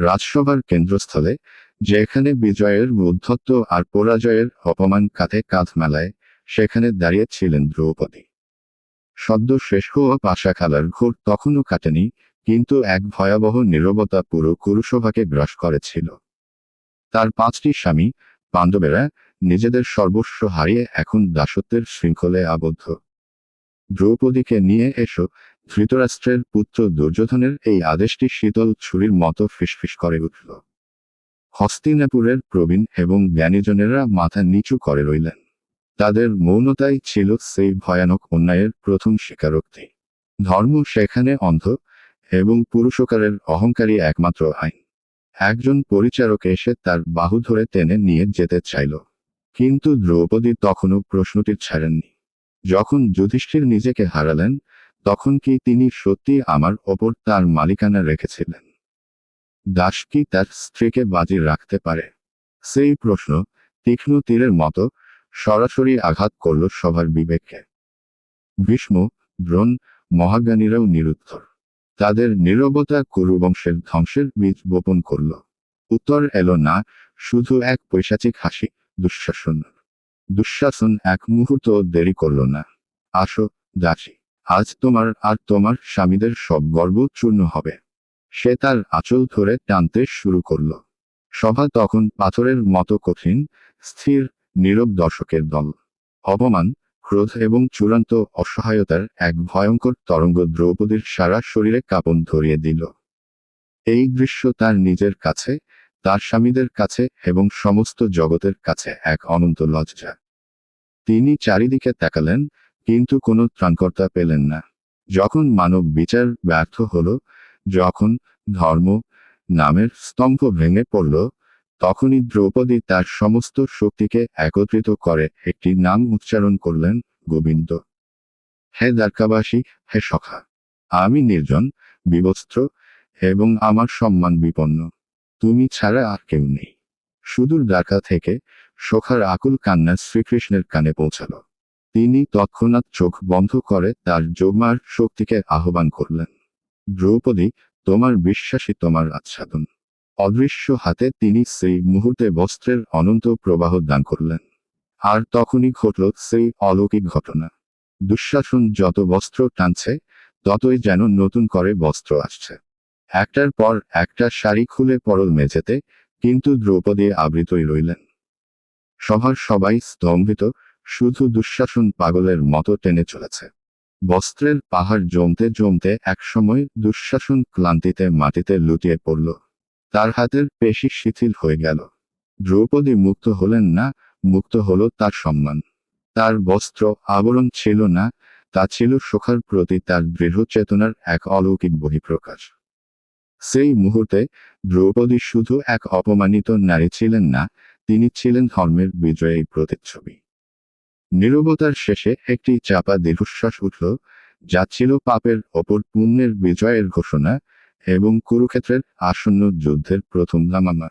রাজসভার কেন্দ্রস্থলে, যেখানে বিজয়ের উদ্ধত্ত আর পরাজয়ের অপমান কাঁধে কাঁধ মেলায়, সেখানে দাঁড়িয়ে ছিলেন দ্রৌপদী। সদ্য শেষ হওয়া পাশা খেলার ঘোর তখনও কাটেনি, কিন্তু এক ভয়াবহ নীরবতা পুরো কুরুসভাকে গ্রাস করেছিল। তার 5টি স্বামী, পাণ্ডবেরা, নিজেদের সর্বস্ব হারিয়ে এখন দাসত্বের শৃঙ্খলে আবদ্ধ। দ্রৌপদীকে নিয়ে এসো। ধৃতরাষ্ট্রের পুত্র দুর্যোধনের এই আদেশটি শীতল ছুরির মতো ফিসফিস করে উঠল। হস্তিনাপুরের প্রবীণ এবং জ্ঞানীজনেরা মাথা নিচু করে রইলেন। তাদের মৌনতাই ছিল সেই ভয়ানক অন্যায়ের প্রথম স্বীকারোক্তি। ধর্ম সেখানে অন্ধ, এবং পুরুষকারের অহংকারী একমাত্র আইন। একজন পরিচারক এসে তার বাহু ধরে টেনে নিয়ে যেতে চাইল, কিন্তু দ্রৌপদী তখনও প্রশ্নটি ছাড়েননি। যখন যুধিষ্ঠির নিজেকে হারালেন, তখন কি তিনি সত্যি আমার ওপর তার মালিকানা রেখেছিলেন? দাস কি তার স্ত্রীকে বাজি রাখতে পারে? সেই প্রশ্ন, তীক্ষ্ণ তীরের মতো, সরাসরি আঘাত করল সবার বিবেককে। ভীষ্ম, দ্রোণ, মহাজ্ঞানীরাও নিরুত্তর। তাদের নীরবতা কুরুবংশের ধ্বংসের বীজ বপন করল। উত্তর এলো না, শুধু এক পৈশাচিক হাসি, দুঃশাসন। দুঃশাসন এক মুহূর্ত দেরি করল না। আসো, দাসী, আজ তোমার আর তোমার স্বামীদের সব গর্ব চূর্ণ হবে। সে তার আঁচল ধরে টানতে শুরু করল। সভা তখন পাথরের মতো কঠিন, স্থির, নীরব দর্শকের দল। অপমান, ক্রোধ এবং চূড়ান্ত অসহায়তার এক ভয়ঙ্কর তরঙ্গ দ্রৌপদীর সারা শরীরে কাঁপন ধরিয়ে দিল। এই দৃশ্য তার নিজের কাছে, তার স্বামীদের কাছে এবং সমস্ত জগতের কাছে এক অনন্ত লজ্জা। তিনি চারিদিকে তাকালেন, কিন্তু কোনো ত্রাণকর্তা পেলেন না। যখন মানব বিচার ব্যর্থ হল, যখন ধর্ম নামের স্তম্ভ ভেঙে পড়ল, তখনই দ্রৌপদী তার সমস্ত শক্তিকে একত্রিত করে একটি নাম উচ্চারণ করলেন, গোবিন্দ। হে দ্বারকাবাসী, হে সখা, আমি নির্জন, বিবস্ত্র, এবং আমার সম্মান বিপন্ন। তুমি ছাড়া আর কেউ নেই। সুদূর দ্বারকা থেকে সখার আকুল কান্না শ্রীকৃষ্ণের কানে পৌঁছাল। তিনি তৎক্ষণাৎ চোখ বন্ধ করে তার যোগমার শক্তিকে আহ্বান করলেন। দ্রৌপদী, তোমার বিশ্বাসী তোমার আচ্ছাদন। অদৃশ্য হাতে তিনি সেই মুহূর্তে বস্ত্রের অনন্ত প্রবাহ দান করলেন। আর তখনই ঘটল সেই অলৌকিক ঘটনা। দুঃশাসন যত বস্ত্র টানছে, ততই যেন নতুন করে বস্ত্র আসছে। একটার পর একটা শাড়ি খুলে পড়ল মেঝেতে, কিন্তু দ্রৌপদী আবৃতই রইলেন। সভার সবাই স্তম্ভিত, শুধু দুঃশাসন পাগলের মতো টেনে চলেছে। বস্ত্রের পাহাড় জমতে জমতে একসময় দুঃশাসন ক্লান্তিতে মাটিতে লুটিয়ে পড়ল। তার হাতের পেশি শিথিল হয়ে গেল। দ্রৌপদী মুক্ত হলেন না, মুক্ত হলো তার সম্মান। তার বস্ত্র আবরণ ছিল না, তা ছিল সখার প্রতি তার দৃঢ় চেতনার এক অলৌকিক বহিঃপ্রকাশ। সেই মুহূর্তে দ্রৌপদী শুধু এক অপমানিত নারী ছিলেন না, তিনি ছিলেন ধর্মের বিজয়ী প্রতিচ্ছবি। নীরবতার শেষে একটি চাপা দীর্ঘশ্বাস উঠল, যা ছিল পাপের ওপর পুণ্যের বিজয়ের ঘোষণা, এবং কুরুক্ষেত্রের আসন্ন যুদ্ধের প্রথম দামামা।